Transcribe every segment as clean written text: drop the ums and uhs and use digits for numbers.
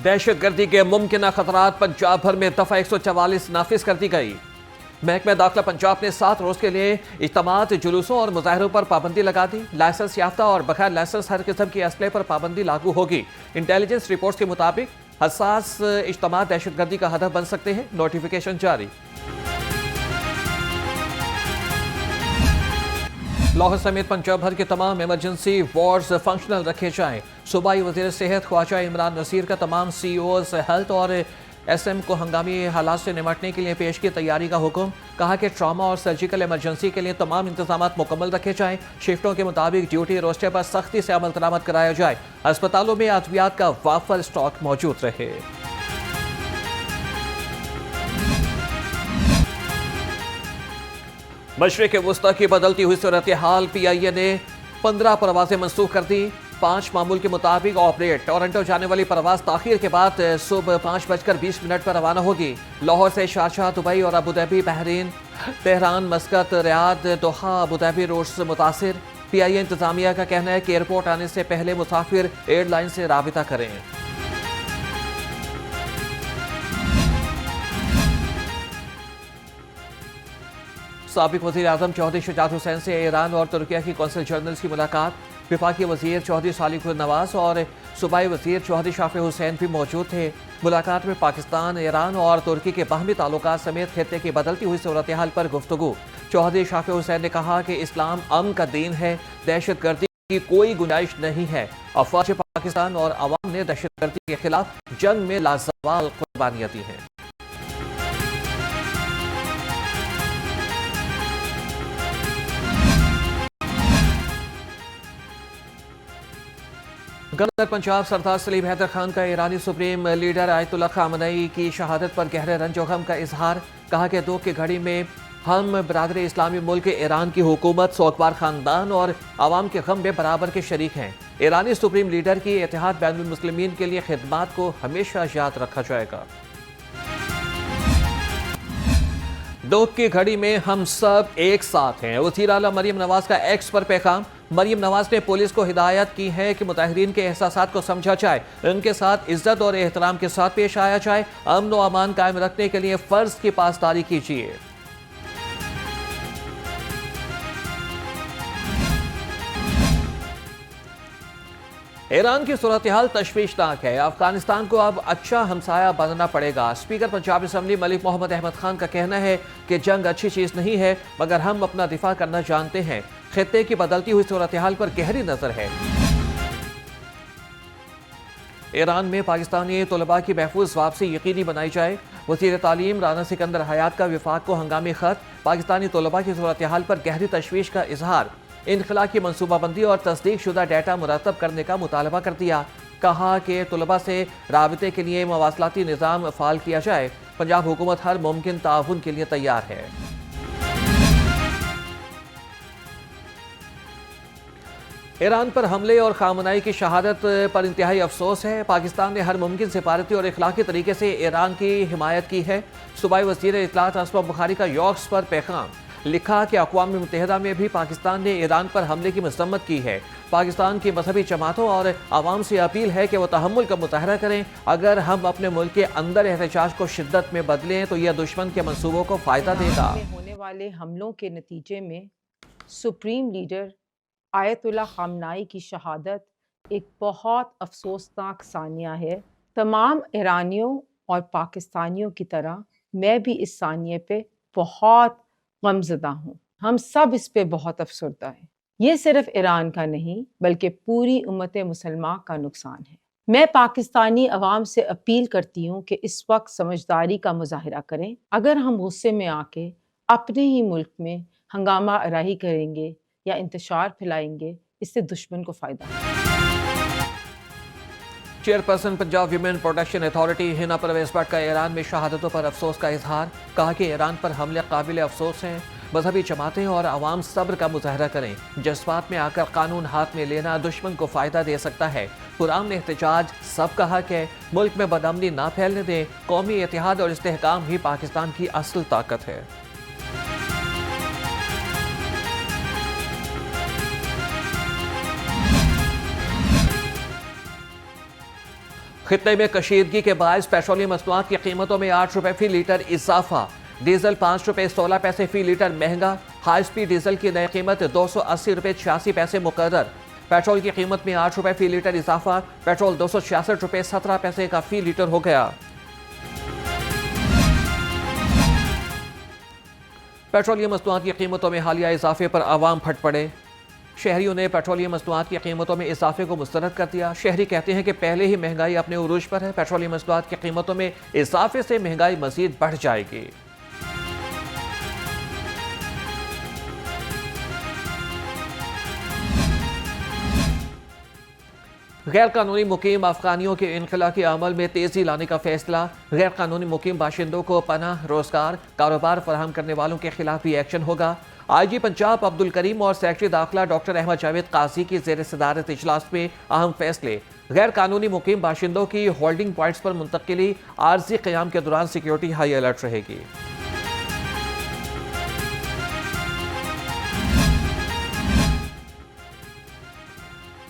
दहशतगर्दी के मुमकिन खतरात पंजाब भर में दफा 144 नाफिज कर दी गई। महकमा दाखिला पंजाब ने 7 रोज के लिए इज्तिमात, जुलूसों और मुजाहरों पर पाबंदी लगा दी। लाइसेंस याफ्ता और बगैर लाइसेंस हर किस्म की असले पर पाबंदी लागू होगी। इंटेलिजेंस रिपोर्ट्स के मुताबिक हसास इज्तिमात दहशतगर्दी का हदफ बन सकते हैं। नोटिफिकेशन जारी। लाहौर समेत पंजाब भर के तमाम इमरजेंसी वार्ड्स फंक्शनल रखे जाएं। सूबाई वज़ीर सेहत ख्वाजा इमरान नसीर का तमाम CEOs हेल्थ और SM को हंगामी हालात से निपटने के लिए पेश की तैयारी का हुक्म। कहा कि ट्रामा और सर्जिकल इमरजेंसी के लिए तमाम इंतजाम मुकम्मल रखे जाएं। शिफ्टों के मुताबिक ड्यूटी रोस्टर पर सख्ती से अमल दरामद कराया जाए। अस्पतालों में अद्वियात का वाफर स्टॉक मौजूद रहे। मशरिक़ वुस्ता की बदलती हुई सूरत हाल, PIA ने 15 परवाजें मनसूख कर दी। 5 मामूल के मुताबिक ऑपरेट टोरंटो जाने वाली परवाज ताखीर के बाद सुबह 5:20 पर रवाना होगी। लाहौर से शारजाह, दुबई और Abu Dhabi, Bahrain, Tehran, Muscat, Riyadh, Doha, Abu Dhabi routes मुतासिर। PIA इंतजामिया का कहना है कि एयरपोर्ट आने से पहले मुसाफिर एयरलाइन से राबिता करें। साबिक वज़ीर आज़म चौधरी शुजात हुसैन से ईरान और तुर्किया की कौंसल जनरल्स की मुलाकात। विफाकी वज़ीर चौधरी सालिहुल नवाज और सूबाई वज़ीर चौधरी शाफी हुसैन भी मौजूद थे। मुलाकात में पाकिस्तान, ईरान और तुर्की के बाहमी ताल्लुकात समेत खित्ते की बदलती हुई सूरत हाल पर गुफ्तगू। चौधरी शाफी हुसैन ने कहा कि इस्लाम अमन का दीन है, दहशतगर्दी की कोई गुंजाइश नहीं है। अफवाज पाकिस्तान और अवाम ने दहशतगर्दी के खिलाफ जंग में लाजवाल कुर्बानियां दी हैं। गवर्नर पंजाब सरदार सलीम हैदर खान का ईरानी सुप्रीम लीडर आयतुल्लाह खामनई की शहादत पर गहरे रंजो गम का इजहार। कहा कि दुख की घड़ी में हम बरादर इस्लामी मुल्क ईरान की हुकूमत, सोगवार खानदान और आवाम के गम में बराबर के शरीक हैं। ईरानी सुप्रीम लीडर की इत्तेहाद बैनुल मुस्लिमीन के लिए खिदमात को हमेशा याद रखा जाएगा। दुख की घड़ी में हम सब एक साथ हैं। वज़ीर आला मरियम नवाज का एक्स पर पैगाम। मरियम नवाज ने पुलिस को हिदायत की है कि मुताहिरीन के एहसासात को समझा जाए, उनके साथ इज्जत और एहतराम के साथ पेश आया जाए। अमन व अमान कायम रखने के लिए फर्ज की पासदारी कीजिए। ईरान की सूरत हाल तशवीशनाक है। अफगानिस्तान को अब अच्छा हमसाया बनना पड़ेगा। स्पीकर पंजाब असम्बली मलिक मोहम्मद अहमद खान का कहना है कि जंग अच्छी चीज नहीं है, मगर हम अपना दिफा करना जानते हैं। खित्ते की बदलती हुई सूरत हाल पर गहरी नजर है। ईरान में पाकिस्तानी तलबा की महफूज वापसी यकीनी बनाई जाए। वज़ीर तालीम राना सिकंदर हयात का विफाक को हंगामी खत। पाकिस्तानी तलबा की सूरत हाल पर गहरी तशवीश का इजहार। इनखला की मनसूबाबंदी और तस्दीक शुदा डाटा मुरतब करने का मुतालबा कर दिया। कहा कि तलबा से राबते के लिए मवासलाती निज़ाम फ़ाल किया जाए। पंजाब हुकूमत हर मुमकिन ताउन के लिए तैयार है। ईरान पर हमले और खामनाई की शहादत पर इंतहाई अफसोस है। पाकिस्तान ने हर मुमकिन सिफारती और इखलाकी तरीके से ईरान की हिमायत की है। सूबाई वज़ीर इत्तलात असमा बुखारी का यॉक्स पर पैगाम। लिखा कि अक़वाम मुत्तहिदा में भी पाकिस्तान ने ईरान पर हमले की मज़म्मत की है। पाकिस्तान की मजहबी जमातों और आवाम से अपील है कि वह तहम्मुल का मुजाहरा करें। अगर हम अपने मुल्क के अंदर एहतजाज को शिद्दत में बदलें तो यह दुश्मन के मंसूबों को फ़ायदा देगा। होने वाले हमलों के नतीजे में सुप्रीम लीडर आयतुल्लाह खामनाई की शहादत एक बहुत अफसोसनाक सानिया है। तमाम ईरानियों और पाकिस्तानियों की तरह मैं भी इस सानिये पे बहुत गमज़दा हूँ। हम सब इस पे बहुत अफसरदा है। ये सिर्फ ईरान का नहीं बल्कि पूरी उम्मत मुसलमान का नुकसान है। मैं पाकिस्तानी अवाम से अपील करती हूँ कि इस वक्त समझदारी का मुजाहिरा करें। अगर हम गुस्से में आके अपने ही मुल्क में हंगामा आराही करेंगे या इंतशार फैलाएंगे, इससे दुश्मन को फ़ायदा है। Chairperson Punjab women protection authority Hina Parvez Bhatt का ईरान में शहादतों पर अफसोस का इजहार। कहा कि ईरान पर हमले काबिल अफसोस हैं। मजहबी जमातें और आवाम सब्र का मुजाहरा करें। जज्बात में आकर कानून हाथ में लेना दुश्मन को फ़ायदा दे सकता है। पुरान एहतजाज सबका हक है। मुल्क में बदअमनी ना फैलने दें। कौमी इत्तेहाद और इस्तेहकाम ही पाकिस्तान की असल ताकत है। खित्ते में कशीदगी के बायस पेट्रोलियम मसनूआत की कीमतों में 8 रुपए फी लीटर इजाफा। डीजल 5 रुपए 16 पैसे फी लीटर महंगा। हाई स्पीड डीजल की नई कीमत 280 रुपए 86 पैसे मुकर्रर। पेट्रोल की कीमत में 8 रुपए फी लीटर इजाफा। पेट्रोल 266 रुपए 17 पैसे का फी लीटर हो गया। पेट्रोलियम मसनूआत की कीमतों में हालिया इजाफे पर आवाम फट पड़े। शहरियों ने पेट्रोलियम मसनूआत की कीमतों में इजाफे को मुस्तरद कर दिया। शहरी कहते हैं कि पहले ही महंगाई अपने उरूज पर है, पेट्रोलियम मसनूआत की कीमतों में इजाफे से महंगाई मजीद बढ़ जाएगी। गैर कानूनी मुकीम अफगानियों के इनखला के अमल में तेजी लाने का फैसला। गैर कानूनी मुकीम बाशिंदों को पनाह, रोजगार, कारोबार फराहम करने वालों के खिलाफ भी एक्शन होगा। IG पंजाब अब्दुल करीम और सेक्रेटरी दाखिला डॉक्टर अहमद जावेद काजी की जेर सदारत इजलास में अहम फैसले। गैर कानूनी मुकीम बाशिंदों की होल्डिंग पॉइंट्स पर मुंतकिली। आर्जी क़याम के दौरान सिक्योरिटी हाई अलर्ट रहेगी।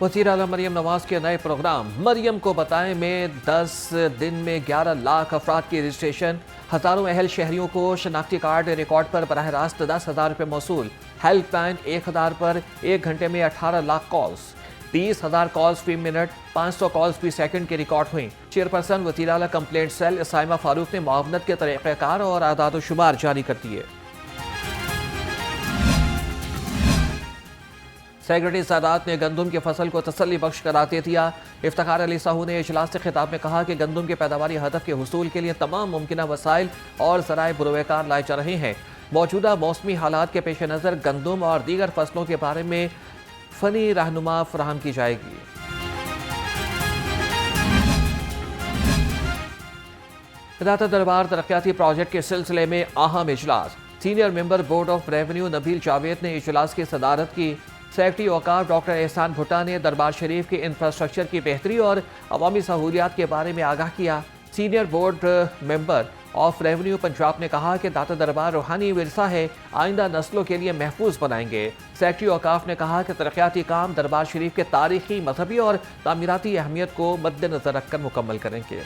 वज़ीर आला मरियम नवाज के नए प्रोग्राम मरियम को बताएं में 10 दिन में 11 लाख अफराद की रजिस्ट्रेशन। हज़ारों अहल शहरियों को शनाख्ती कार्ड रिकॉर्ड पर बराह रास्त 10,000 रुपये मौसूल। हेल्पलाइन 1000 पर 1 घंटे में 18 लाख कॉल्स। 30,000 कॉल्स फी मिनट, 500 कॉल्स फी सेकंड के रिकॉर्ड हुई। चेयरपर्सन वज़ीर आला कंप्लेंट सेल साइमा फारूक ने मुआवनत के तरीक़ाकार और आदाद शुमार जारी कर दिए। सेक्रेटरी सादात ने गंदम की फसल को तसल्ली बख्श करार दे दिया। इफ्तिखार अली साहू ने इजलास से खिताब में कहा कि गंदम के पैदावारी हदफ के हुसूल के लिए तमाम मुमकिन वसाइल और ज़राए बुरवेकार लाए जा रहे हैं। मौजूदा मौसमी हालात के पेश नज़र गंदम और दीगर फसलों के बारे में फ़नी रहनुमा फराहम की जाएगी। दाता दरबार तरक्याती प्रोजेक्ट के सिलसिले में अहम इजलास। Senior member board of revenue Nabeel Javed ने इजलास की सदारत की। सेक्रेटरी औकाफ डॉक्टर एहसान भुट्टा ने दरबार शरीफ के इंफ्रास्ट्रक्चर की बेहतरी और अवामी सहूलियात के बारे में आगाह किया। Senior board member of revenue Punjab ने कहा कि दाता दरबार रूहानी विरसा है, आइंदा नस्लों के लिए महफूज बनाएंगे। सेक्रेटरी औकाफ ने कहा कि तरक्याती काम दरबार शरीफ के तारीखी, मजहबी और तामीराती अहमियत को मद्देनजर रखकर मुकम्मल करेंगे।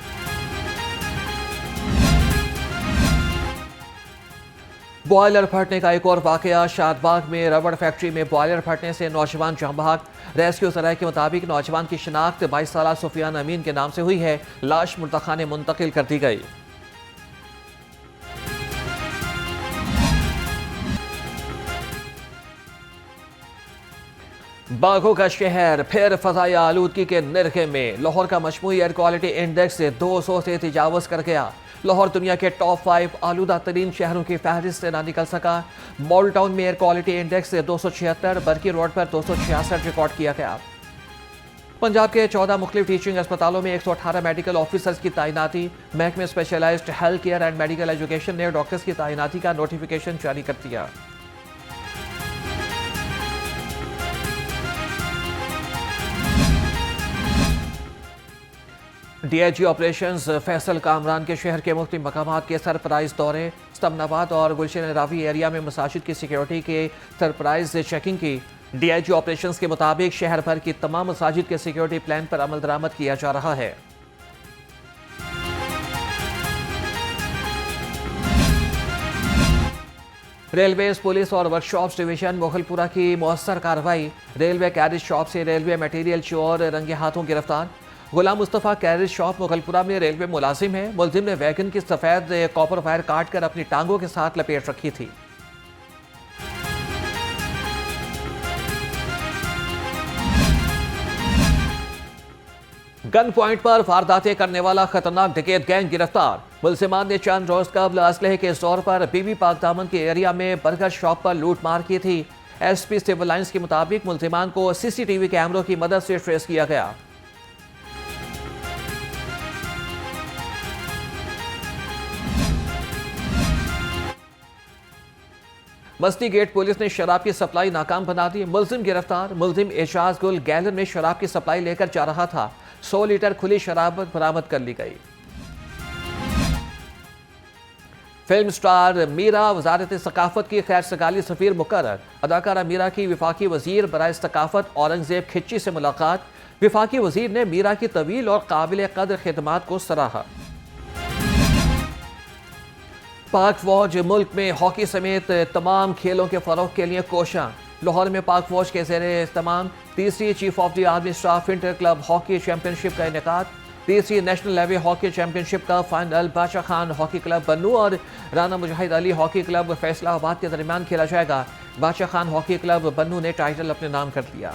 बॉयलर फटने का एक और वाकया। शादबाग में रबड़ फैक्ट्री में बॉयलर फटने से नौजवान जाँ बहक। रेस्क्यू ज़राए के मुताबिक नौजवान की शिनाख्त 22 साल सुफियान अमीन के नाम से हुई है। लाश मुर्तखाने मुंतकिल कर दी गई। बाघों का शहर फिर फजाई आलूदगी के निरखे में। लाहौर का मजमूई एयर क्वालिटी इंडेक्स 200 से तजावज़ कर गया। लाहौर दुनिया के टॉप 5 आलूदा तरीन शहरों की फहरिस्त से ना निकल सका। मॉडल टाउन में एयर क्वालिटी इंडेक्स 276, बरकी रोड पर 266 रिकॉर्ड किया गया। पंजाब के 14 मुख्तलिफ टीचिंग अस्पतालों में 118 मेडिकल ऑफिसर्स की तैनाती। महकमे specialised health care and medical education ने डॉक्टर्स की तैनाती का नोटिफिकेशन जारी कर दिया। DIG ऑपरेशंस फैसल कामरान के शहर के मुख्तलिफ मकामात के सरप्राइज दौरे। स्तमनाबाद और गुलशन रावी एरिया में मसाजिद की सिक्योरिटी के सरप्राइज चेकिंग की। DIG ऑपरेशंस के मुताबिक शहर भर की तमाम मसाजिद के सिक्योरिटी प्लान पर अमल दरामद किया जा रहा है। रेलवे पुलिस और वर्कशॉप्स डिवीजन मोगलपुरा की मौसर कार्रवाई। रेलवे कैरेज शॉप से रेलवे मटेरियल चोर रंगे हाथों गिरफ्तार। गुलाम मुस्तफ़ा कैरेज शॉप मुगलपुरा में रेलवे मुलाजिम है। मुलजिम ने वैगन की सफ़ेद कॉपर वायर काट कर अपनी टांगों के साथ लपेट रखी थी। गन पॉइंट पर वारदातें करने वाला खतरनाक डकैत गैंग गिरफ्तार। मुलजिमान ने चंद रोज कबल असलहे के तौर पर बीबी पाकदामन के एरिया में बर्गर शॉप पर लूट मार की थी। SP सिविल लाइंस के मुताबिक मुलजिमान को CCTV कैमरों की मदद से ट्रेस किया गया। मस्ती गेट पुलिस ने शराब की सप्लाई नाकाम बना दी। मुलजिम गिरफ्तार। मुलजिम एजाज गुल गैलन में शराब की सप्लाई लेकर जा रहा था। 100 लीटर खुली शराब बरामद कर ली गई। फिल्म स्टार मीरा वजारत सकाफत की खैर सगाली सफीर मुकर्रर। अदाकारा मीरा की विफाकी वजीर बराए सकाफत औरंगजेब खिच्ची से मुलाकात। वफाकी वजीर ने मीरा की तवील और काबिल कदर खिदमात को सराहा। पाक फौज मुल्क में हॉकी समेत तमाम खेलों के फरोग के लिए कोशां। लाहौर में पाक फौज के ज़ेरे तमाम तीसरी chief of the army staff inter club hockey championship का इनेकाद। तीसरी नेशनल लेवल हॉकी चैंपियनशिप का फाइनल बादशाह खान हॉकी क्लब बन्नू और राना मुजाहिद अली हॉकी क्लब फैसलाबाद के दरमियान खेला जाएगा। बादशाह खान हॉकी क्लब बन्नू ने टाइटल अपने नाम कर लिया।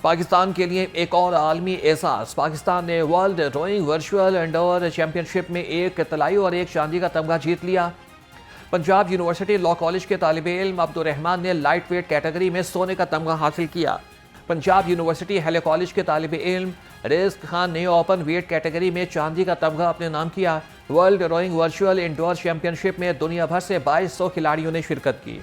पाकिस्तान के लिए एक और आलमी एजाज। पाकिस्तान ने world rowing virtual indoor championship में एक तलाई और एक चांदी का तमगा जीत लिया। पंजाब यूनिवर्सिटी लॉ कॉलेज के तालिब इल्म अब्दुर्रहमान ने लाइट वेट कैटेगरी में सोने का तमगा हासिल किया। पंजाब यूनिवर्सिटी हेले कॉलेज के तालिब इल्म रिज़्क खान ने ओपन वेट कैटेगरी में चांदी का तमगा अपने नाम किया। World rowing virtual indoor championship में दुनिया भर से 2200 खिलाड़ियों ने शिरकत की।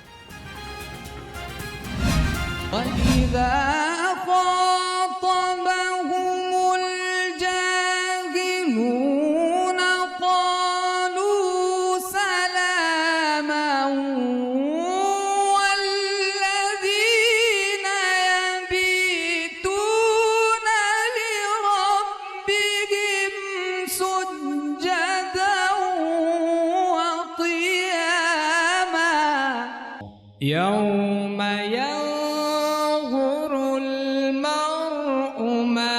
यौम यंज़ुरु अल-मर्'ु मा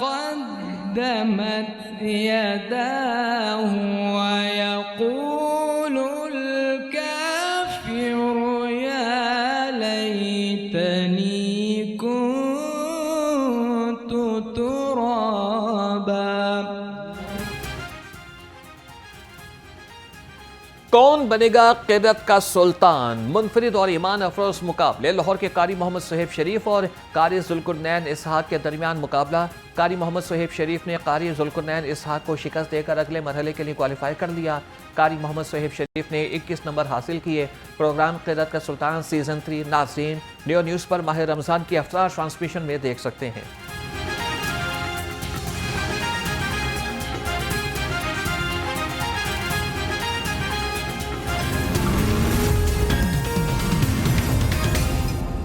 क़द्दमत यदाहु व यक़ूलु अल-काफ़िरु या लैतनी कुन्तु तुराबा। कौन बनेगा क़िदत का सुल्तान? मुनफरिद और ईमान अफरोज मुकाबले। लाहौर के कारी मोहम्मद सुहेब शरीफ और कारी ज़ुल्कुरनैन इसहाक के दरमियान मुकाबला। कारी मोहम्मद सुहेब शरीफ ने कारी ज़ुल्कुरनैन इसहाक को शिकस्त देकर अगले मरहले के लिए क्वालिफाई कर लिया। कारी मोहम्मद सुहेब शरीफ ने 21 नंबर हासिल किए। प्रोग्राम क़िदत का सुल्तान सीज़न 3 नाज़रीन नियो न्यूज़ पर माह रमज़ान की अफ्तार ट्रांसमिशन में देख सकते हैं।